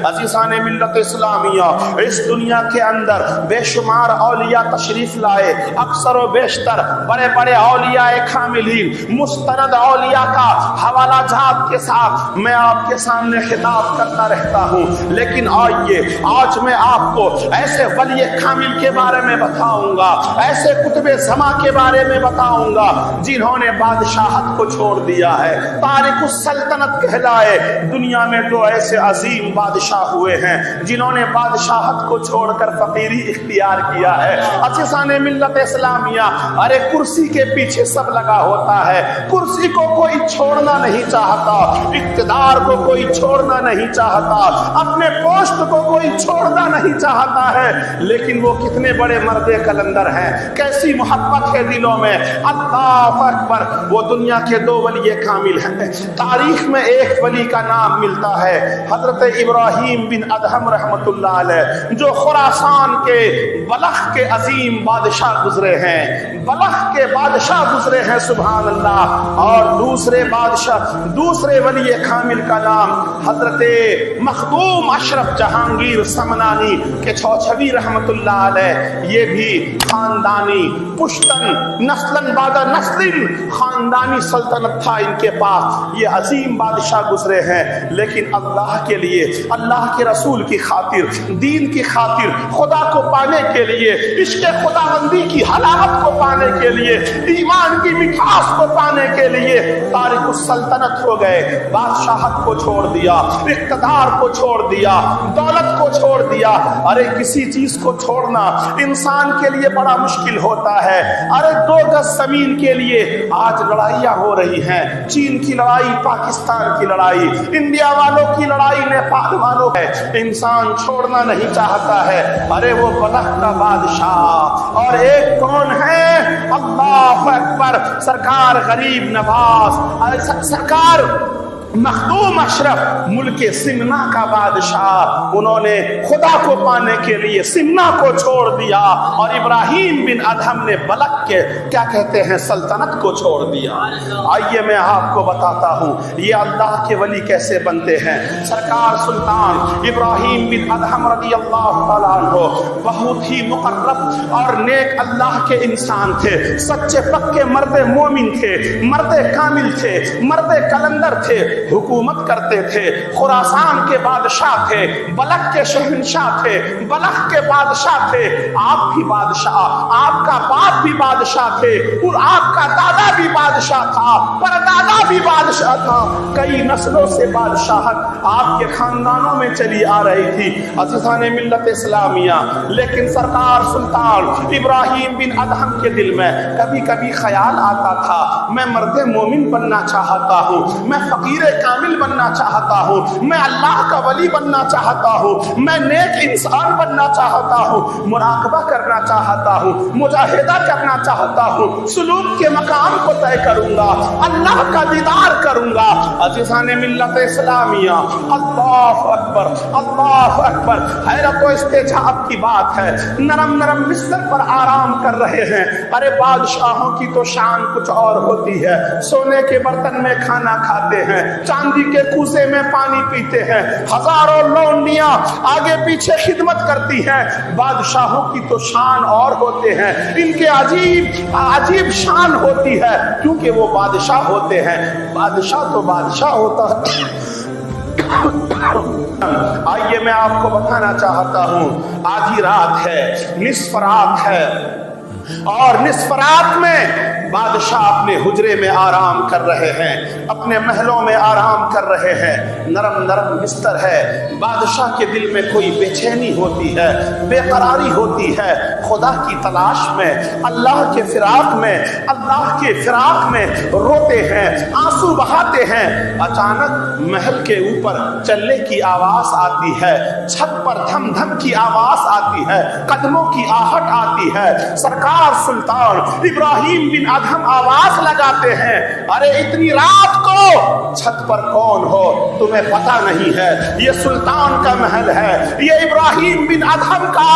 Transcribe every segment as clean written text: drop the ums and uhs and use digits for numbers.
عزیزان ملت اسلامیہ، اس دنیا کے اندر بے شمار اولیاء تشریف لائے، اکثر و بیشتر بڑے بڑے اولیاء کاملین، مستند اولیاء کا حوالہ جات کے ساتھ میں آپ کے سامنے خطاب کرتا رہتا ہوں، لیکن آئیے آج میں آپ کو ایسے ولی کامل کے بارے میں بتاؤں گا، ایسے قطب زماں کے بارے میں بتاؤں گا جنہوں نے بادشاہت کو چھوڑ دیا ہے، تارک السلطنت کہلائے۔ دنیا میں تو ایسے عظیم بادشاہ ہوئے ہیں جنہوں نے بادشاہت کو چھوڑ کر فقیری اختیار کیا ہے۔ عزیزان ملت اسلامیہ، ارے کرسی کے پیچھے سب لگا ہوتا ہے، کرسی کو کوئی چھوڑنا نہیں چاہتا، اقتدار کو کوئی چھوڑنا نہیں چاہتا، اپنے پوسٹ کو کوئی چھوڑنا نہیں چاہتا ہے، لیکن وہ کتنے بڑے مرد کلندر ہیں، کیسی محبت ہے دلوں میں۔ اللہ اکبر، وہ دنیا کے دو ولی کامل ہیں، تاریخ میں ایک ولی کا نام ملتا ہے حضرت ابراہیم بن ادہم رحمت اللہ علیہ، جو خراسان کے بلخ کے عظیم بادشاہ گزرے ہیں، بلخ کے بادشاہ گزرے ہیں، سبحان اللہ۔ اور دوسرے بادشاہ، دوسرے ولی کامل کا نام حضرت مخدوم اشرف جہانگیر سمنانی کے چھوچھوی رحمت اللہ علیہ، یہ بھی خاندانی پشتن نسلن بعد نسل خاندانی سلطنت تھا ان کے پاس، یہ عظیم بادشاہ گزرے ہیں، لیکن اللہ کے لیے، اللہ کے رسول کی خاطر، دین کی خاطر، خدا کو پانے کے لیے، عشق خداوندی کی حلاوت کو پانے کے لیے، ایمان کی مٹھاس کو پانے کے لیے تارک السلطنت ہو گئے، بادشاہت کو چھوڑ دیا، اقتدار کو چھوڑ دیا، دولت کو چھوڑ دیا۔ ارے کسی چیز کو چھوڑنا انسان کے لیے بڑا مشکل ہوتا ہے۔ ارے 2 گز زمین کے لیے آج لڑائیاں ہو رہی ہیں، چین کی لڑائی، پاکستان کی لڑائی، انڈیا والوں کی لڑائی، نیپال والوں ہے، انسان چھوڑنا نہیں چاہتا ہے۔ ارے وہ بلخ کا بادشاہ، اور ایک کون ہے؟ اللہ اکبر، سرکار غریب نواز، سرکار مخدوم اشرف، ملک سمنا کا بادشاہ، انہوں نے خدا کو پانے کے لیے سمنا کو چھوڑ دیا، اور ابراہیم بن ادہم نے بلخ کے کیا کہتے ہیں سلطنت کو چھوڑ دیا۔ آئیے میں آپ کو بتاتا ہوں یہ اللہ کے ولی کیسے بنتے ہیں۔ سرکار سلطان ابراہیم بن ادہم رضی اللہ تعالیٰ عنہ بہت ہی مقرب اور نیک اللہ کے انسان تھے، سچے پکے مرد مومن تھے، مرد کامل تھے، مرد کلندر تھے، حکومت کرتے تھے، خراسان کے بادشاہ تھے، بلخ کے شہنشاہ تھے، بلخ کے بادشاہ تھے۔ آپ بھی بادشاہ، آپ کا باپ بھی بادشاہ تھے، اور آپ کا دادا بھی بادشاہ تھا، پردادا بھی بادشاہ تھا، کئی نسلوں سے بادشاہت آپ کے خاندانوں میں چلی آ رہی تھی۔ عزیزان ملت اسلامیہ، لیکن سرکار سلطان ابراہیم بن ادہم کے دل میں کبھی کبھی خیال آتا تھا میں مرد مومن بننا چاہتا ہوں، میں فقیر کامل بننا چاہتا ہوں، میں اللہ کا ولی بننا چاہتا ہوں، میں نیک انسان بننا چاہتا ہوں، مراقبہ کرنا چاہتا ہوں، مجاہدہ کرنا چاہتا ہوں، سلوک کے مقام کو طے کروں گا، اللہ کا دیدار کروں گا۔ عزیزان ملت اسلامیہ، اللہ اکبر، اللہ اکبر، حیرت و استعجاب کی بات ہے، نرم نرم بستر پر آرام کر رہے ہیں۔ ارے بادشاہوں کی تو شان کچھ اور ہوتی ہے، سونے کے برتن میں کھانا کھاتے ہیں، چاندی کے کوزے میں پانی پیتے ہیں، ہزاروں لونڈیاں آگے پیچھے خدمت کرتی ہیں۔ بادشاہوں کی تو شان اور ہوتے ہیں، ان کے عجیب عجیب شان ہوتی ہے، کیونکہ وہ بادشاہ ہوتے ہیں۔ بادشاہ تو بادشاہ ہوتا ہے۔ آئیے میں آپ کو بتانا چاہتا ہوں، آدھی رات ہے، نصف رات ہے، اور نصف رات میں بادشاہ اپنے حجرے میں آرام کر رہے ہیں، اپنے محلوں میں آرام کر رہے ہیں، نرم نرم بستر ہے۔ بادشاہ کے دل میں کوئی بے چینی ہوتی ہے، بے قراری ہوتی ہے، خدا کی تلاش میں، اللہ کے فراق میں، اللہ کے فراق میں روتے ہیں، آنسو بہاتے ہیں۔ اچانک محل کے اوپر چلنے کی آواز آتی ہے، چھت پر دھم دھم کی آواز آتی ہے، قدموں کی آہٹ آتی ہے۔ سرکار سلطان ابراہیم بن अदहम आवाज लगाते हैं, अरे इतनी रात को छत पर कौन हो तुम्हें पता नहीं है, ये सुल्तान का महल है, ये इब्राहिम बिन अदहम का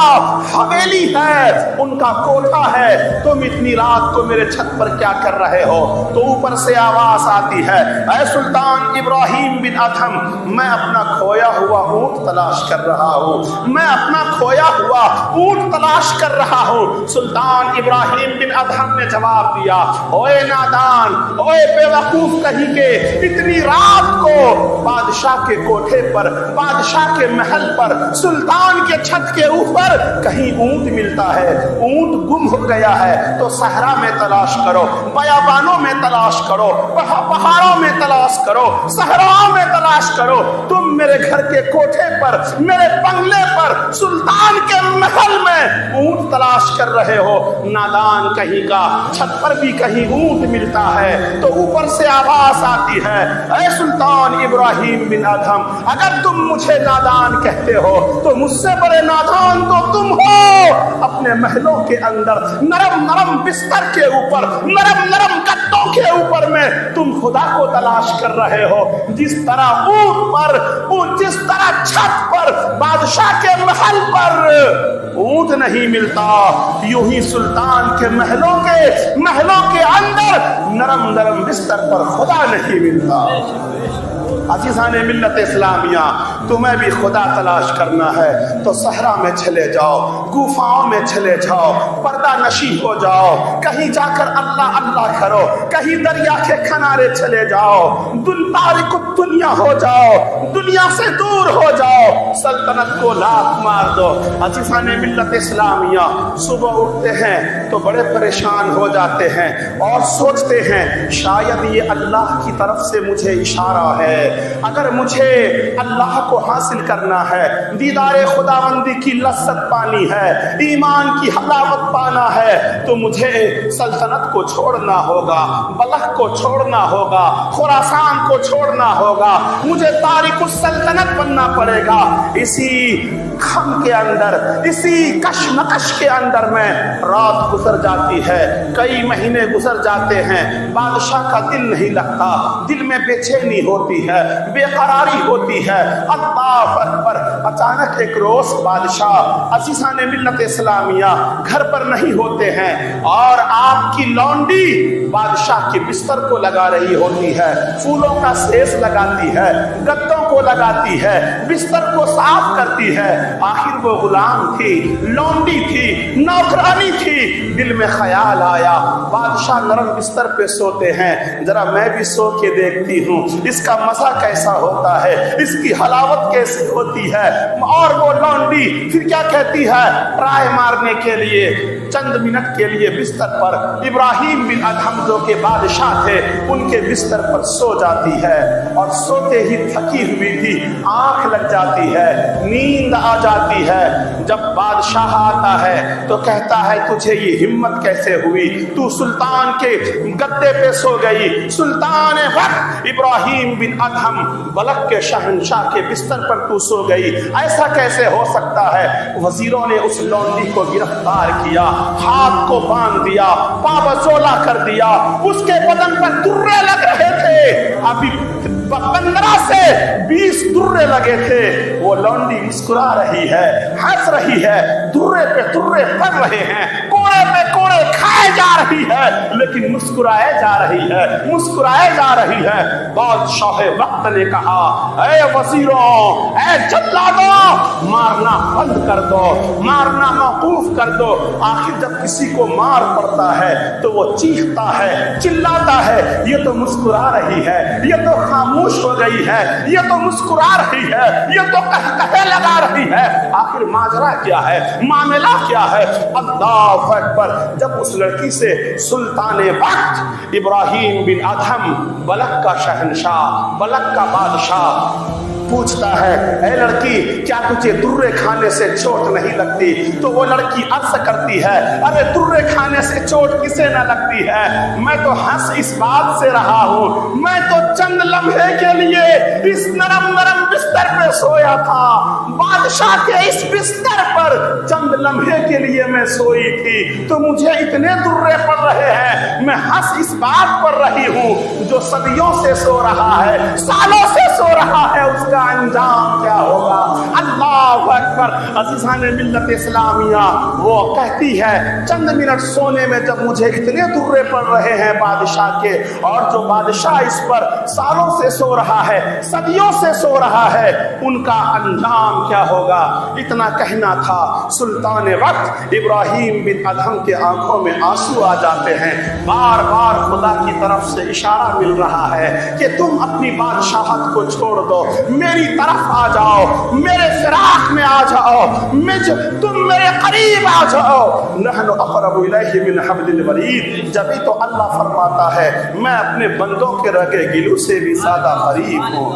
हवेली है, उनका कोठा है, तुम इतनी रात को मेरे छत पर क्या कर रहे हो। तो ऊपर से आवाज आती है, ऐ सुल्तान इब्राहिम बिन अदहम, मैं अपना खोया हुआ ऊंट तलाश कर रहा हूँ, मैं अपना खोया हुआ ऊंट तलाश कर रहा हूँ। सुल्तान इब्राहिम बिन अदहम ने जवाब दिया, ओए नादान, ओए बेवकूफ कहीं के, इतनी रात को बादशाह के कोठे पर, बादशाह के महल पर, सुल्तान के छत के ऊपर कहीं ऊंट मिलता है? ऊंट गुम हो गया है तो सहरा में तलाश करो, बयाबानों में तलाश करो, पहाड़ों में तलाश करो, सहराओं में तलाश करो। तुम मेरे घर के कोठे पर, मेरे बंगले पर, सुल्तान के महल में ऊंट तलाश कर रहे हो। नादान कहीं का, छत पर भी कहीं ऊंट मिलता है। तो ऊपर से आवाज आती है, ऐ सुल्तान इब्राहिम बिन अदहम, अगर तुम मुझे नादान कहते हो तो मुझसे बड़े नादान तो तुम हो। अपने महलों के अंदर नरम नरम बिस्तर के ऊपर, नरम नरम गद्दों के ऊपर में तुम खुदा को तलाश कर रहे हो। जिस तरह ऊंट पर, जिस तरह छत पर, बादशाह के महल पर ऊंट नहीं मिलता, यूं ही सुल्तान के महलों के अंदर नरम नरम बिस्तर पर खुदा नहीं मिलता। अजीज़ाने मिल्लत इस्लामिया, तुम्हें भी खुदा तलाश करना है तो सहरा में चले जाओ, गुफाओं में चले जाओ, पर्दा नशी हो जाओ, कहीं जाकर अल्लाह अल्लाह करो, कहीं दरिया के किनारे चले जाओ, दुनिया हो जाओ, दुनिया से दूर हो जाओ, सल्तनत को लात मार दो। अजीज़ाने मिल्लत इस्लामिया, सुबह उठते हैं तो बड़े परेशान हो जाते हैं और सोचते हैं शायद ये अल्लाह की तरफ से मुझे इशारा है। अगर मुझे अल्लाह को हासिल करना है, दीदारे खुदावंदी की लज्जत पानी है, ईमान की हलावत पाना है, तो मुझे सल्तनत को छोड़ना होगा, बलख को छोड़ना होगा, खुरासान को छोड़ना होगा, मुझे तारिकुस सल्तनत बनना पड़ेगा। इसी खम के अंदर, इसी कशमकश के अंदर में रात गुजर जाती है, कई महीने गुजर जाते हैं, बादशाह का दिल नहीं लगता, दिल में बेचैनी होती है, बेकरारी होती है। अल्लाह अकबर। अचानक एक रोज बादशाह अज़ीज़ाने मिल्लत इस्लामिया घर पर नहीं होते हैं और आपकी लौंडी बादशाह के बिस्तर को लगा रही होती है, फूलों का सेस लगाती है, गद्दों को लगाती है, बिस्तर को साफ करती है। आखिर वो गुलाम थी, लौंडी थी, नौकरानी थी। दिल में ख्याल आया, बादशाह नरम बिस्तर पे सोते हैं, जरा मैं भी सो के देखती हूँ इसका मजा कैसा होता है, इसकी हलावत कैसी होती है। और वो लौंडी फिर क्या कहती है, ट्राई मारने के लिए चंद मिनट के लिए बिस्तर पर इब्राहिम बिन अदहम जो के बादशाह थे उनके बिस्तर पर सो जाती है और सोते ही थकी हुई थी, आंख लग जाती है, नींद आ जाती है। जब बादशाह आता है तो कहता है तुझे ये हिम्मत कैसे हुई, तू सुल्तान के गद्दे पे सो गई, सुल्तान वक्त इब्राहिम बिन अदहम बलख के शहंशाह के बिस्तर पर तू सो गई, ऐसा कैसे हो सकता है। वजीरों ने उस लौंडी को गिरफ्तार किया, हाथ को बांध दिया, पाबजोला कर दिया, उसके बदन पर दुर्रे लग रहे थे, अभी 15 से 20 दुर्रे लगे थे। वो लौंडी मुस्कुरा रही है, हंस रही है, दुर्रे पे दुर्रे पड़ रहे हैं, कोड़े पे कोड़े खाए जा रही है, लेकिन मुस्कुराए जा रही है, मुस्कुराए जा रही है। बादशाह वक्त ने कहा, ऐ वजीरों, ऐ जल्लादों, मारना बंद कर दो, मारना मौकूफ कर दो। आखिर जब किसी को मार पड़ता है तो वो चीखता है, चिल्लाता है, ये तो मुस्कुरा रही है, ये तो खामोश हो गई है, ये तो मुस्कुरा रही है, ये तो कहकहे लगा रही है। आखिर माजरा क्या है, मामला क्या है। अल्लाह अकबर। जब उस लड़की से सुल्ताने वक्त इब्राहिम बिन अदहम, बलख का शहंशाह, बलख का बादशाह, पूछता है, ए लड़की, क्या तुझे दुर्रे खाने से चोट नहीं लगती? तो वो लड़की अर्ज करती है, अरे दुर्रे खाने से चोट किसे न लगती है, मैं तो हंस इस बात से रहा हूँ, मैं तो चंद लम्हे के लिए इस नरम नरम बिस्तर पे सोया था, बादशाह के इस बिस्तर पर चंद लम्हे के लिए मैं सोई थी, तो मुझे इतने दुर्रे पड़ रहे हैं, मैं हंस इस बात पर रही हूँ, जो सदियों से सो रहा है, सालों से सो रहा है, उसका अंजाम क्या होगा? अल्लाह अकबर। अज़ीज़ान मिल्लत इस्लामिया, वो कहती है चंद मिनट सोने में जब मुझे इतने दुर्रे पड़ रहे हैं बादशाह के, और जो बादशाह इस पर सालों से सो रहा है, सदियों से सो रहा है, उनका अंजाम क्या होगा? इतना कहना था। सुल्तान वक्त इब्राहिम बिन अदहम के आंखों में आंसू आ जाते हैं, बार बार खुदा की तरफ से इशारा मिल रहा है कि तुम अपनी बादशाहत को छोड़ दो, मेरी तरफ आ जाओ, मेरे फिराक में आ जाओ, तुम मेरे करीब आ जाओ। नहनु अक़रबु इलैहि मिन हब्लिल वरीद। जब भी तो अल्लाह फरमाता है, मैं अपने बंदों के रगे गिलू से भी ज्यादा करीब हूँ।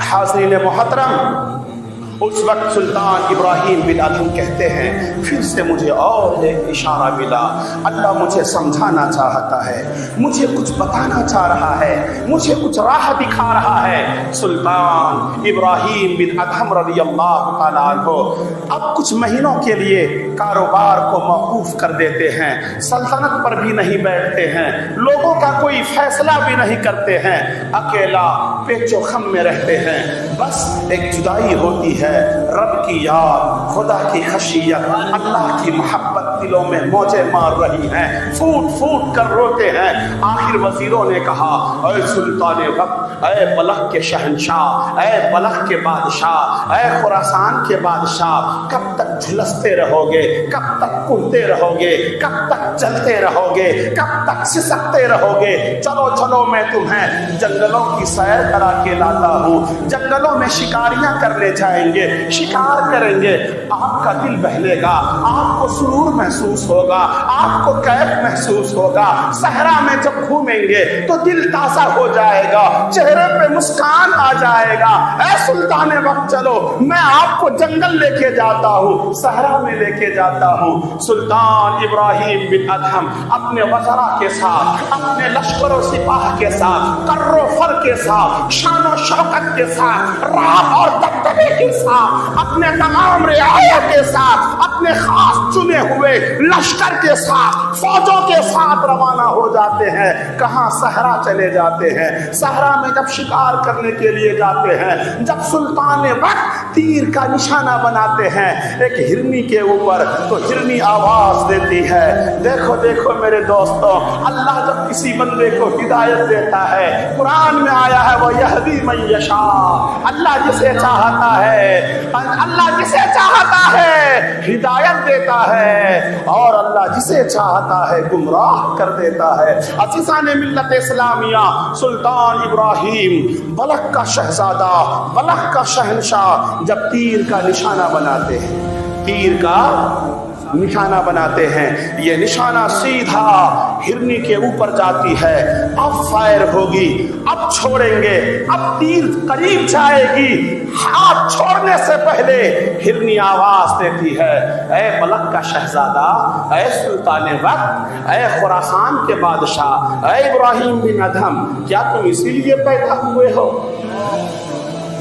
हाज़रीन मोहतरम, उस वक्त सुल्तान इब्राहिम बिन अदहम कहते हैं, फिर से मुझे और एक इशारा मिला, अल्लाह मुझे समझाना चाहता है, मुझे कुछ बताना चाह रहा है, मुझे कुछ राह दिखा रहा है। सुल्तान इब्राहिम बिन अदहम रज़ियल्लाहु ताला अन्हु अब कुछ महीनों के लिए कारोबार को मौकूफ कर देते हैं, सल्तनत पर भी नहीं बैठते हैं, लोगों का कोई फैसला भी नहीं करते हैं, अकेला पेचो खम में रहते हैं। बस एक जुदाई होती है, रब की याद, खुदा की खशियत, अल्लाह की मोहब्बत दिलों में मौजे मार रही हैं, फूट फूट कर रोते हैं। आखिर वजीरों ने कहा, ऐ सुल्तान वक्त, ऐ बलख के शहंशाह, ऐ बलख के बादशाह, ऐ खुरासान के बादशाह, कब तक झुलसते रहोगे, कब तक कुड़ते रहोगे, कब तक चलते रहोगे, कब तक सिसकते रहोगे? चलो चलो, मैं तुम्हें जंगलों की सैर करा के लाता हूँ, जंगलों में शिकारियां करने जाएंगे, शिकार करेंगे, आपका दिल बहलेगा, आपको सुरूर महसूस होगा, आपको कैफ महसूस होगा। सहरा में जब घूमेंगे तो दिल ताजा हो जाएगा, चेहरे पे मुस्कान आ जाएगा। ऐ सुल्तान वक्त, चलो मैं आपको जंगल लेके जाता हूँ, सहरा में लेके जाता हूँ। सुल्तान इब्राहिम बिन अदहम अपने वज़रा के साथ, अपने लश्कर और सिपाह के साथ, कर्रो फर के साथ, शान शौकत के साथ, राह और दबदबे के साथ, अपने तमाम रियाया के साथ, अपने खास चुने हुए लश्कर के साथ, फौजों के साथ रवाना हो जाते हैं। कहाँ? सहरा चले जाते हैं। सहरा में जब शिकार करने के लिए जाते हैं, जब सुल्तान वक्त तीर का निशाना बनाते हैं एक हिरनी के ऊपर, तो हिरनी आवाज देती है, देखो देखो मेरे दोस्तों, अल्लाह जब किसी बंदे को हिदायत देता है, कुरान में आया है, वो यहदी मन यशा, अल्लाह जिसे चाहता है, अल्लाह जिसे चाहता है हिदायत देता है, और अल्लाह जिसे चाहता है गुमराह कर देता है। अज़ीज़ान मिल्लत इस्लामिया, सुल्तान इब्राहिम बलख का शहजादा, बलख का शहंशाह, जब तीर का निशाना बनाते हैं, तीर का निशाना बनाते हैं, ये निशाना सीधा हिरनी के ऊपर जाती है। अब फायर होगी, अब छोड़ेंगे, अब तीर करीब जाएगी, हाथ छोड़ने से पहले हिरनी आवाज देती है, ऐ बलख का शहजादा, ऐ सुल्तान वक्त, ऐ खुरासान के बादशाह, ऐ इब्राहिम बिन अदहम, क्या तुम इसीलिए पैदा हुए हो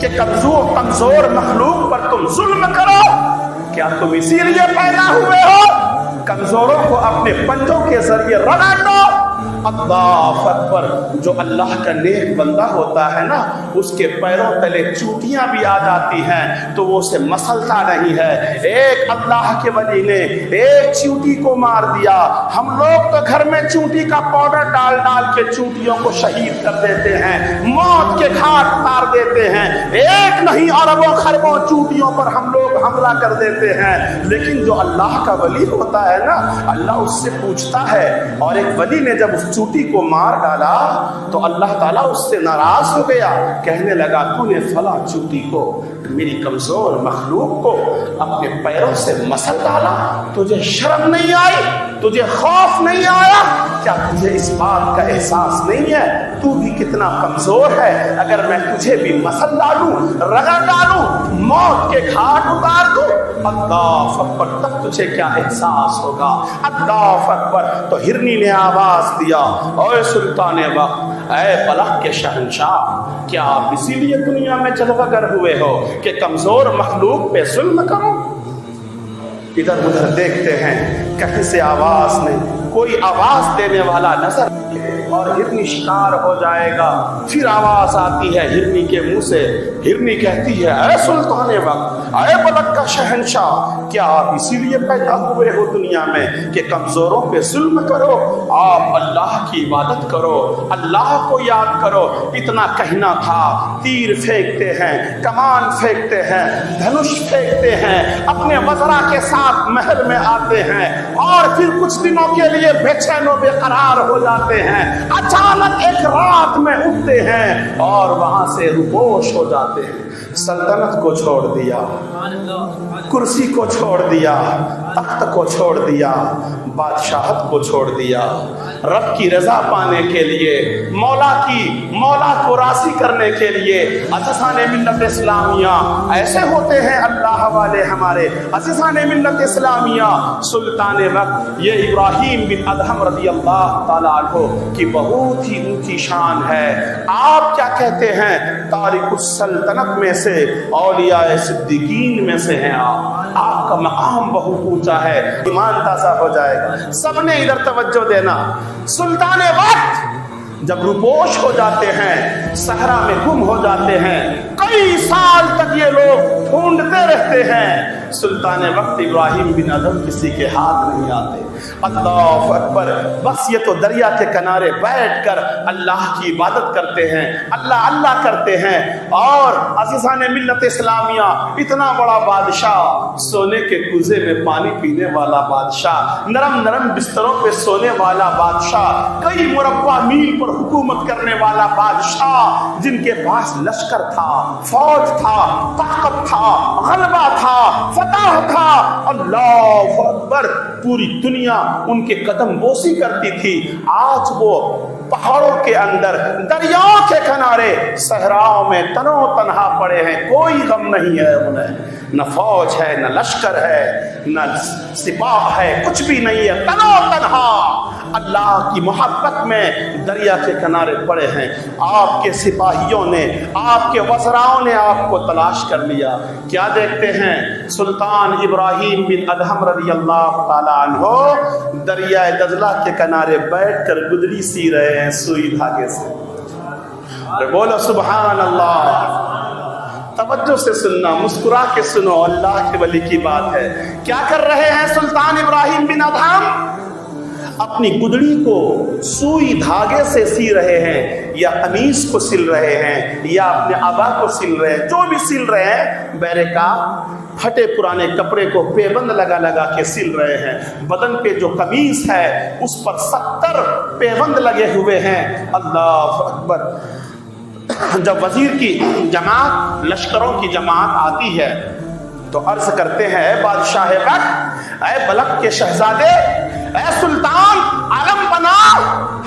कि कमजोर मखलूक पर तुम जुल्म करो? क्या तुम इसीलिए पैदा हुए हो कमजोरों को अपने पंजों के जरिए रगड़ो? अल्लाह अकबर। जो अल्लाह का नेक बंदा होता है ना, उसके पैरों तले चूटियां भी आ जाती हैं तो वो उसे मसलता नहीं है। एक अल्लाह के वली ने एक चूटी को मार दिया। हम लोग तो घर में चूटी का पाउडर डाल डाल के चूटियों को शहीद कर देते हैं, मौत के घाट उतार देते हैं। एक नहीं अरबों खरबों चूटियों पर हम लोग हमला कर देते हैं। लेकिन जो अल्लाह का वली होता है ना, अल्लाह उससे पूछता है, और एक वली ने जब चूटी को मार डाला तो अल्लाह ताला उससे नाराज हो गया, कहने लगा तूने फला चूटी को, मेरी कमजोर मखलूक को अपने पैरों से मसल डाला, तुझे शर्म नहीं आई, तुझे खौफ नहीं आया? क्या तुझे इस बात का एहसास नहीं है तू भी कितना कमजोर है? अगर मैं तुझे भी मसल डालूं, रगड़ डालूं, मौत के घाट उतार दूं, अल्लाह अकबर, तब तुझे क्या एहसास होगा? अल्लाह अकबर। तो हिरनी ने आवाज दिया, ओए सुल्तान वक्त, ऐ बलख के शहंशाह, क्या आप इसीलिए दुनिया में जलवागर हुए हो कि कमजोर मखलूक पे जुल्म करो? इधर उधर देखते हैं, कहीं से आवाज नहीं, कोई आवाज देने वाला नजर और हिरनी शिकार हो जाएगा। फिर आवाज आती है हिरनी के मुंह से, हिरनी कहती है, ऐ सुल्तान वक्त, ऐ बलख का शहंशाह, क्या आप इसीलिए पैदा हुए हो दुनिया में कि कमजोरों पे जुल्म करो? आप अल्लाह की इबादत करो, अल्लाह को याद करो। इतना कहना था, तीर फेंकते हैं, कमान फेंकते हैं, धनुष फेंकते हैं, अपने वज़रा के साथ महल में आते हैं और फिर कुछ दिनों के लिए बेचैन बेकरार हो जाते हैं। अचानक एक रात में उठते हैं और वहां से रुपोश हो जाते हैं। सल्तनत को छोड़ दिया, कुर्सी को छोड़ दिया, तख्त को छोड़ दिया, बादशाहत को छोड़ दिया, रब की रजा पाने के लिए, मौला को राजी करने के लिए। अज़ीज़ान मिल्लत इस्लामिया ऐसे होते हैं अल्लाह वाले हमारे अज़ीज़ान मिल्लत इस्लामिया। सुल्तान वक्त ये इब्राहिम बिन अदहम रज़ी अल्लाह ताला अन्हु की बहुत ही ऊंची शान है। आप क्या कहते हैं? तारिकुस सल्तनत में से, औलिया सिद्दीकीन में से हैं आप। आपका मकाम बहुत ऊंचा है, ईमान ताज़ा हो जाएगा। सबने इधर तवज्जो देना। सुल्तान वक्त जब रुपोश हो जाते हैं, सहरा में गुम हो जाते हैं, कई साल तक ये लोग ढूंढते रहते हैं। सुल्तान वक्त इब्राहिम बिन अदहम किसी के हाथ नहीं आते। अल्लाह अकबर। बस ये तो दरिया के किनारे बैठकर अल्लाह की इबादत करते हैं, अल्लाह अल्लाह करते हैं। और अज़ीज़ान मिल्लत इस्लामिया, इतना बड़ा बादशाह, सोने के कुज़े में पानी पीने वाला बादशाह, नरम नरम बिस्तरों पे सोने वाला बादशाह, कई मुरब्बा मील पर हुकूमत करने वाला बादशाह, जिनके पास लश्कर था, फौज था, ताकत था, गलबा था, फतह था। अल्लाह अकबर। पूरी दुनिया उनके कदम बोसी करती थी। आज वो पहाड़ों के अंदर, दरियाओं के किनारे, सहराओं में तनो तनहा पड़े हैं। कोई गम नहीं है उन्हें, न फौज है, न लश्कर है, न सिपाह है, कुछ भी नहीं है, तनो तनहा अल्लाह की मोहब्बत में दरिया के किनारे पड़े हैं। आपके सिपाहियों ने, आपके वज़राओं ने आपको तलाश कर लिया। क्या देखते हैं? सुल्तान इब्राहिम बिन अदहम रज़ी अल्लाह ताला अन्हु दरिया दजला के किनारे बैठकर गुदड़ी सी रहे हैं सुई धागे से। बोलो सुभान अल्लाह। तवज्जो से सुनना, मुस्कुरा के सुनो, अल्लाह के वली की बात है। क्या कर रहे हैं सुल्तान इब्राहिम बिन अदहम? अपनी गुदड़ी को सुई धागे से सी रहे हैं, या कमीज को सिल रहे हैं, या अपने आबा को सिल रहे हैं, जो भी सिल रहे हैं। बैरका फटे पुराने कपड़े को पेबंद लगा लगा के सिल रहे हैं। बदन पे जो कमीज है उस पर 70 पेबंद लगे हुए हैं। अल्लाह अकबर। जब वजीर की जमात, लश्करों की जमात आती है तो अर्ज करते हैं, बादशाह वक्त, ऐ बलख के शहजादे, ऐ सुल्तान आलम बना,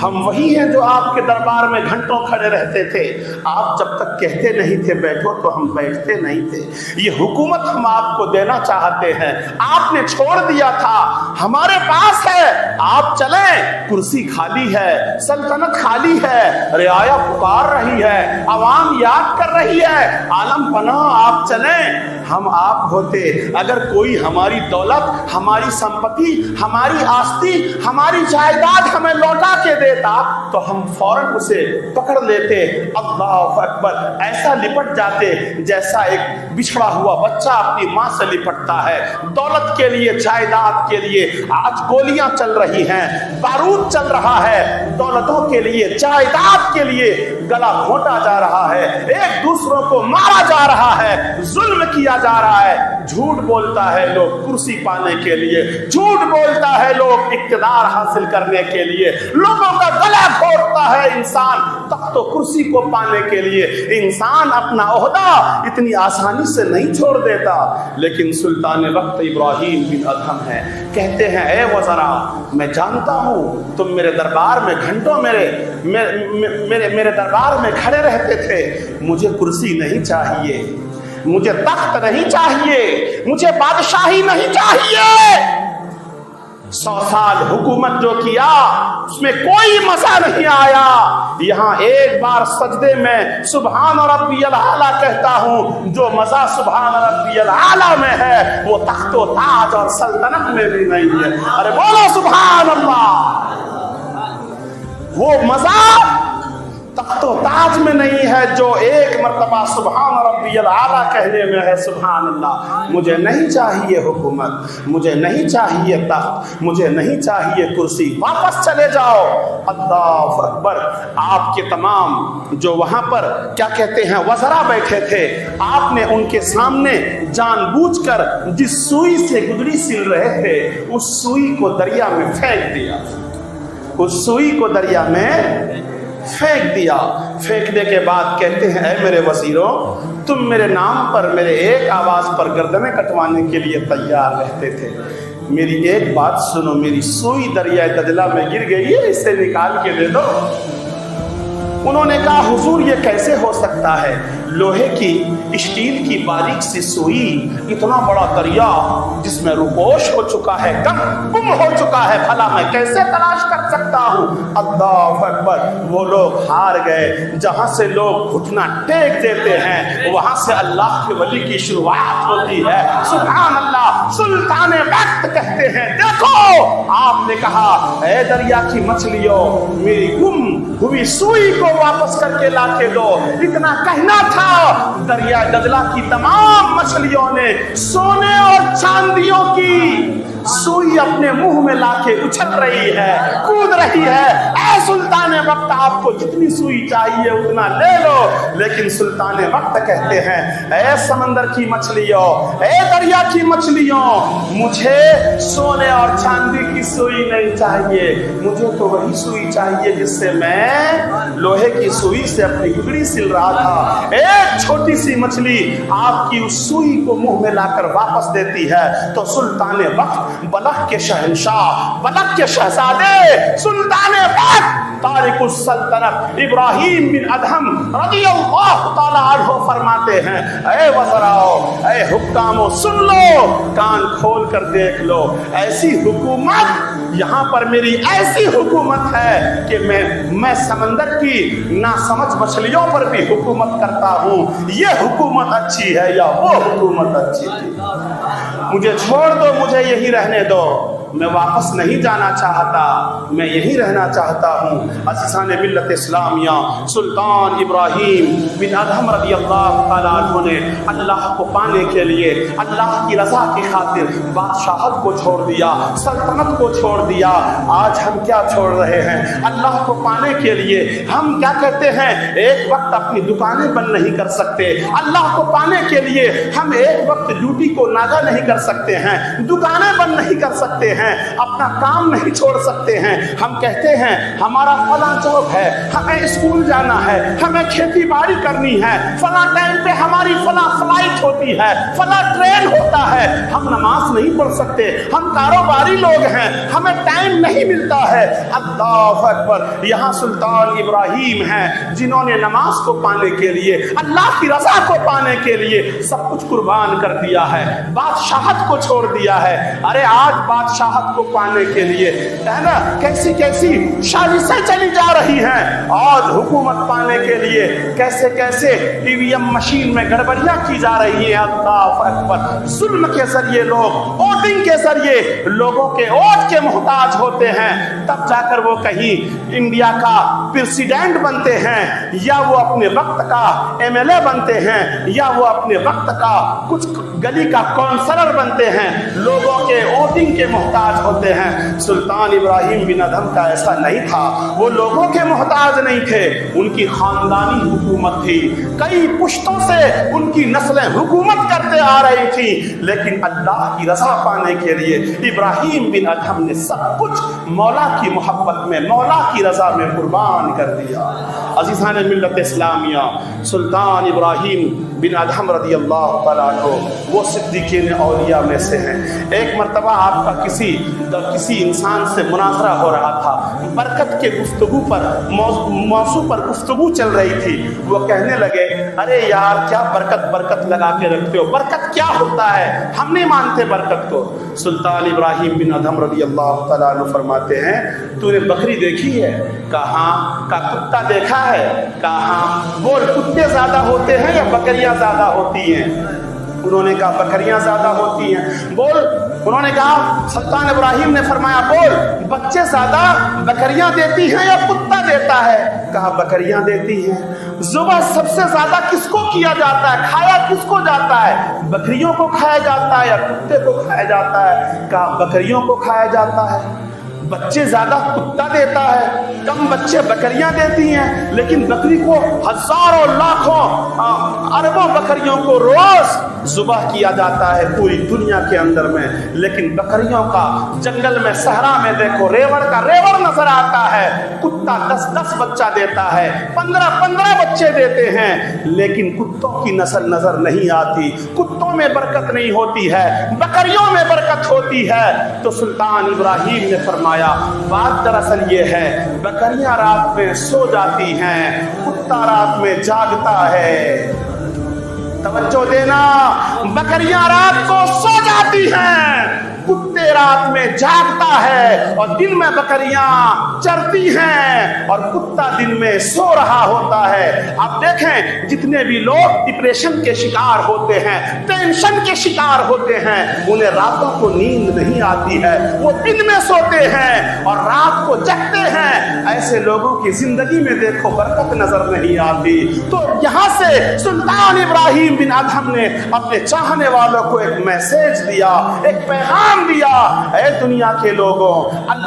हम वही हैं जो आपके दरबार में घंटों खड़े रहते थे। आप जब तक कहते नहीं थे बैठो तो हम बैठते नहीं थे। ये हुकूमत हम आपको देना चाहते हैं, आपने छोड़ दिया था, हमारे पास है, आप चलें। कुर्सी खाली है, सल्तनत खाली है, रियाया पुकार रही है, अवाम याद कर रही है। आलम बना, आप चलें। हम आप होते, अगर कोई हमारी दौलत, हमारी संपत्ति, हमारी आस्ती, हमारी जायदाद हमें लौटा के देता तो हम फौरन उसे पकड़ लेते। अल्लाह अकबर। ऐसा लिपट जाते जैसा एक बिछड़ा हुआ बच्चा अपनी माँ से लिपटता है। दौलत के लिए, जायदाद के लिए आज गोलियां चल रही हैं, बारूद चल रहा है। दौलतों के लिए, जायदाद के लिए गला घोंटा जा रहा है, एक दूसरों को मारा जा रहा है, जुल्म किया दिया जा रहा है। झूठ बोलता है लोग कुर्सी पाने के लिए, झूठ बोलता है लोग इक़्तिदार हासिल करने के लिए, लोगों का गला घोटता है इंसान तख्त व कुर्सी को पाने के लिए। इंसान अपना ओहदा इतनी आसानी से नहीं छोड़ देता। लेकिन सुल्तान वक्त इब्राहिम बिन अदहम है, कहते हैं ए वज़रा, मैं जानता हूँ तुम मेरे दरबार में घंटों मेरे दरबार में खड़े रहते थे। मुझे कुर्सी नहीं चाहिए, मुझे तख्त नहीं चाहिए, मुझे बादशाही नहीं चाहिए। 100 साल हुकूमत जो किया उसमें कोई मजा नहीं आया। यहाँ एक बार सजदे में सुभान रब्बियल आला कहता हूँ, जो मजा सुभान रब्बियल आला में है वो तख्तो ताज और सल्तनत में भी नहीं है। अरे बोलो सुभान अल्लाह। वो मजा तख्तो ताज में नहीं है जो एक मर्तबा सुभान रब्बियल आला कहने में है। सुभान अल्लाह। मुझे नहीं चाहिए हुकूमत, मुझे नहीं चाहिए तख्त, मुझे नहीं चाहिए कुर्सी, वापस चले जाओ। अल्लाहु अकबर। आपके तमाम जो वहां पर क्या कहते हैं वज़रा बैठे थे, आपने उनके सामने जानबूझकर जिस सुई से गुदड़ी सिल रहे थे उस सुई को दरिया में फेंक दिया, उस सुई को दरिया में फेंक दिया। फेंकने के बाद कहते हैं ऐ मेरे वज़ीरों, तुम मेरे नाम पर, मेरे एक आवाज पर गर्दनें कटवाने के लिए तैयार रहते थे। मेरी एक बात सुनो, मेरी सुई दरिया दजला में गिर गई है, इसे निकाल के दे दो। उन्होंने कहा हुजूर ये कैसे हो सकता है, लोहे की स्टील की बारीक सी सुई, इतना बड़ा दरिया जिसमें रुपोश हो चुका है, गुम हो चुका है, भला मैं कैसे तलाश कर सकता हूँ। अल्लाह अकबर। वो लोग हार गए। जहां से लोग घुटना टेक देते हैं वहां से अल्लाह के वली की शुरुआत होती है। सुभान अल्लाह। सुल्तान वक्त कहते हैं देखो, आपने कहा ऐ दरिया की मछलियों, मेरी गुम हुई सुई को वापस करके लाके दो। इतना कहना था, दरिया दजला की तमाम मछलियों ने सोने और चांदियों की सुई अपने मुंह में लाके उछल रही है, कूद रही है। ऐ सुल्तान वक्त, आपको जितनी सुई चाहिए उतना ले लो। लेकिन सुल्तान वक्त कहते हैं ऐ समंदर की मछलियों, ऐ दरिया की मछलियों, मुझे सोने और चांदी की सुई नहीं चाहिए, मुझे तो वही सुई चाहिए जिससे मैं लोहे की सुई से अपनी गुदड़ी सिल रहा था। एक छोटी सी मछली आपकी उस सुई को मुंह में लाकर वापस देती है तो सुल्तान वक्त, बलख के शहंशाह, बलख के शहजादे, सुल्तान वक्त तारिकुस सल्तनत इब्राहिम बिन अदहम रज़ियल्लाहु ताला अन्हु फरमाते हैं ऐ वज़राओ, ऐ हुक्कामों, सुन लो, कान खोल कर देख लो। ऐसी हुकूमत यहाँ पर, मेरी ऐसी हुकूमत है कि मैं समंदर की नासमझ मछलियों पर भी हुकूमत करता हूँ। ये हुकूमत अच्छी है या वो हुकूमत अच्छी थी? मुझे छोड़ दो, मुझे यही रहने दो, मैं वापस नहीं जाना चाहता, मैं यही रहना चाहता हूँ। अज़ीज़ान मिल्लत इस्लामिया, सुल्तान इब्राहिम बिन अदहम रज़ियल्लाहु ताला अन्हु ने अल्लाह को पाने के लिए, अल्लाह की रज़ा की खातिर बादशाहत को छोड़ दिया, सल्तनत को छोड़ दिया। आज हम क्या छोड़ रहे हैं? अल्लाह को पाने के लिए हम क्या कहते हैं, एक वक्त अपनी दुकानें बंद नहीं कर सकते। अल्लाह को पाने के लिए हम एक वक्त ड्यूटी को नागा नहीं कर सकते हैं, दुकानें बंद नहीं कर सकते हैं, अपना काम नहीं छोड़ सकते हैं। हम कहते हैं हमारा फला जॉब है, हमें स्कूल जाना है, हमें खेती बाड़ी करनी है, फला टाइम पे हमारी फला फ्लाइट होती है, फला ट्रेन होता है, हम नमाज नहीं पढ़ सकते, हम कारोबारी लोग हैं, हमें टाइम नहीं मिलता है। अल्लाह अकबर। यहाँ सुल्तान इब्राहिम हैं जिन्होंने नमाज को पाने के लिए, अल्लाह की रजा को पाने के लिए सब कुछ कुर्बान कर दिया है, बादशाहत को छोड़ दिया है। अरे आज बादशाहत को पाने के लिए है ना कैसी कैसी साजिशें चली जा रही हैं, आज हुकूमत पाने के लिए कैसे कैसे ईवीएम मशीन में गड़बड़ियां की जा रही है। अल्लाह अकबर। जुल्म के जरिए लोग, वोटिंग के जरिए लोगों के वोट के मोहताज होते हैं, तब जाकर वो कहीं इंडिया का प्रेसिडेंट बनते हैं, या वो अपने वक्त का एमएलए बनते हैं, या वो अपने वक्त का कुछ गली का काउंसलर बनते हैं, लोगों के वोटिंग के मोहताज होते हैं। सुल्तान इब्राहिम बिन अदहम का ऐसा नहीं था, वो लोगों के मोहताज नहीं थे, उनकी खानदानी हुकूमत थी, कई पुश्तों से उनकी नस्लें हुकूमत करते आ रही थी, लेकिन अल्लाह की रज़ा पाने के लिए इब्राहिम बिन अदहम ने सब कुछ मौला की मोहब्बत में, मौला की रज़ा में कुर्बान कर दिया। अज़ीज़ान मिल्लत इस्लामिया, सुल्तान इब्राहिम बिन अदहम रज़ी अल्लाह तआला अन्हु वो सिद्दीक़ीन औलिया में से हैं। एक मरतबा आपका किसी इंसान से मुनाज़रा हो रहा था, बरकत के गुफ्तगू पर मौजू पर गुफ्तगू चल रही थी। वो कहने लगे, अरे यार क्या बरकत लगा के रखते हो, बरकत क्या होता है, हम नहीं मानते बरकत को। सुल्तान इब्राहिम बिन अदहम रज़ी अल्लाह तआला अन्हु फरमाते हैं, तूने बकरी देखी है? कहाँ? का कुत्ता देखा है? कहाँ? बोल, कुत्ते ज्यादा होते हैं या बकरियां ज्यादा होती हैं? उन्होंने कहा बकरियां ज्यादा होती हैं। बोल, उन्होंने कहा, सुल्तान इब्राहिम ने फरमाया, बोल, बच्चे ज्यादा बकरियां देती हैं या कुत्ता देता है? कहा बकरियां देती हैं। ज़ुबह सबसे ज्यादा किसको किया जाता है, खाया किसको जाता है? बकरियों को खाया जाता है या कुत्ते को खाया जाता है? कहा बकरियों को खाया जाता है। बच्चे ज्यादा कुत्ता देता है, कम बच्चे बकरियां देती हैं, लेकिन बकरी को हजारों लाखों अरबों बकरियों को रोज ज़ुबह किया जाता है पूरी दुनिया के अंदर में। लेकिन बकरियों का जंगल में, सहरा में देखो, रेवड़ का रेवड़ नजर आता है। कुत्ता 10-10 बच्चा देता है, 15-15 बच्चे देते हैं, लेकिन कुत्तों की नस्ल नजर नहीं आती। कुत्तों में बरकत नहीं होती है, बकरियों में बरकत होती है। तो सुल्तान इब्राहिम ने फरमाया, बात दरअसल ये है, बकरियां रात में सो जाती हैं, कुत्ता रात में जागता है। तवज्जो देना, बकरियां रात को सो जाती हैं, कुत्ते रात में जागता है, और दिन में बकरियां चरती हैं और कुत्ता दिन में सो रहा होता है। आप देखें, जितने भी लोग डिप्रेशन के शिकार होते हैं, टेंशन के शिकार होते हैं, उन्हें रातों को नींद नहीं आती है, वो दिन में सोते हैं और रात को जगते हैं। ऐसे लोगों की जिंदगी में देखो बरकत नजर नहीं आती। तो यहाँ से सुल्तान इब्राहिम बिन अदहम ने अपने चाहने वालों को एक मैसेज दिया, एक पैगाम दिया, ऐ दुनिया के लोगों,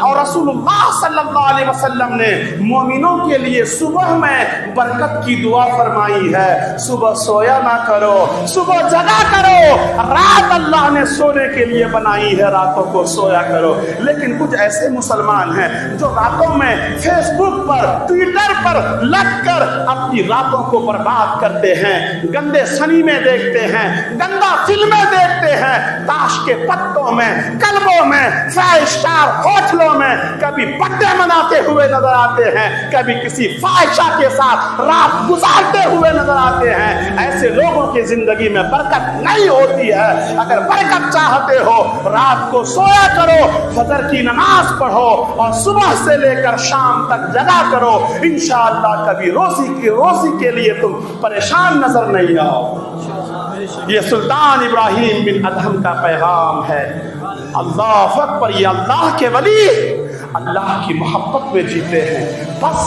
और रसूलुल्लाह सल्लल्लाहु अलैहि वसल्लम ने मोमिनों के लिए सुबह में बरकत की दुआ फरमाई है। सुबह सोया ना करो, सुबह जगा करो। रात अल्लाह ने सोने के लिए बनाई है, रातों को सोया करो। लेकिन कुछ ऐसे मुसलमान हैं जो रातों में फेसबुक पर, ट्विटर पर लगकर अपनी रातों को बर्बाद करते हैं, गंदे सिनेमे देखते हैं, गंदा फिल्में देखते हैं, ताश के पत्तों में, क्लबों में, 5 स्टार होटलों में कभी बर्थडे मनाते हुए नजर आते हैं, कभी किसी फाहिशा के साथ रात गुजारते हुए नजर आते हैं। ऐसे लोगों की जिंदगी में बरकत नहीं होती है। अगर बरकत चाहते हो, रात को सोया करो, फजर की नमाज पढ़ो और सुबह से लेकर शाम तक जगा करो। इंशाअल्लाह कभी रोजी के लिए तुम परेशान नजर नहीं आओ। ये सुल्तान इब्राहिम बिन अदहम का पैगाम है। अल्लाह अकबर, ये अल्लाह के वली अल्लाह की मोहब्बत में जीते हैं। बस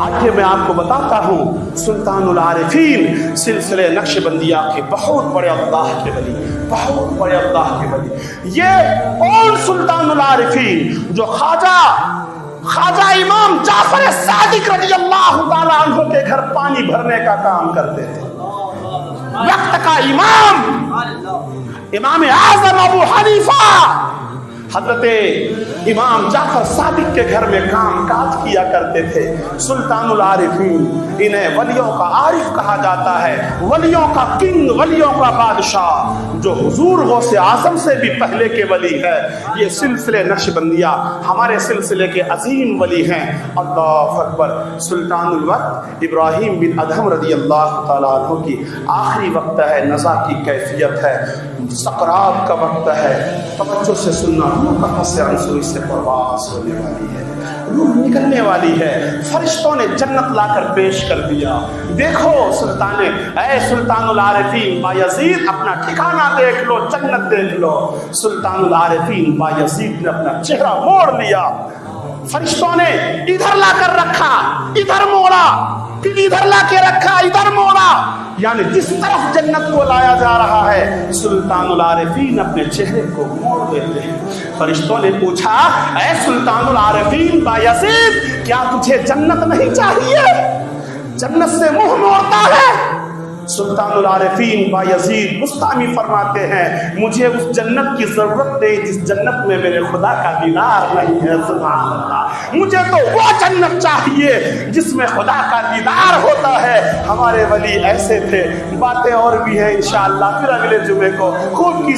आगे मैं आपको बताता हूँ, सुल्तानुल आरिफीन सिलसिले नक्शबंदिया के बहुत बड़े अल्लाह के वली, बहुत बड़े अल्लाह के वली। ये कौन सुल्तानुल आरिफीन? जो ख्वाजा इमाम जाफर सादिक रज़ी अल्लाह तआला अन्हु के घर पानी भरने का काम करते थे। वक्त का इमाम आज़म अबू हनीफा हजरत इमाम जाफर सादिक के घर में काम काज किया करते थे। सुल्तानुल आरिफीन, इन्हें वलियों का आरिफ कहा जाता है, वलियों का किंग, वलियों का बादशाह, जो हुजूर गौसे आजम से भी पहले के वली है। ये सिलसिले नक्शबंदिया हमारे सिलसिले के अजीम वली हैं। अल्लाह अकबर। सुल्तानुल वक्त इब्राहिम बिन अदहम रज़ी अल्लाह तआला अन्हु की आखिरी वक्त है, नज़ा की कैफियत है, सकरात का वक्त है। तवज्जो से सुनना, रूह का फसे आंसू इससे परवास होने वाली है, रूह निकलने वाली है। फरिश्तों ने जन्नत लाकर पेश कर दिया। देखो सुल्तानुल आरिफीन बायजीद, अपना ठिकाना देख लो, जन्नत देख लो। सुल्तानुल आरिफीन बायजीद ने अपना चेहरा मोड़ लिया। फरिश्तों ने इधर लाकर रखा, इधर मोड़ा, फिर इधर लाके रखा, इधर मोड़ा। یعنی جس طرف جنت کو لایا جا رہا ہے سلطان العارفین اپنے چہرے کو موڑ دیتے ہیں. فرشتوں نے پوچھا اے سلطان العارفین بایزید کیا تجھے جنت نہیں چاہیے؟ جنت سے منہ موڑتا ہے. سلطان العارفین بایزید بستامی فرماتے ہیں مجھے اس جنت کی ضرورت نہیں جس جنت میں میرے خدا کا دیدار نہیں ہے. سبحان اللہ. مجھے تو وہ جنت چاہیے جس میں خدا کا دیدار ہوتا ہے. ہمارے ولی ایسے تھے. باتیں اور بھی ہیں انشاءاللہ پھر اگلے جمعے کو خوب کی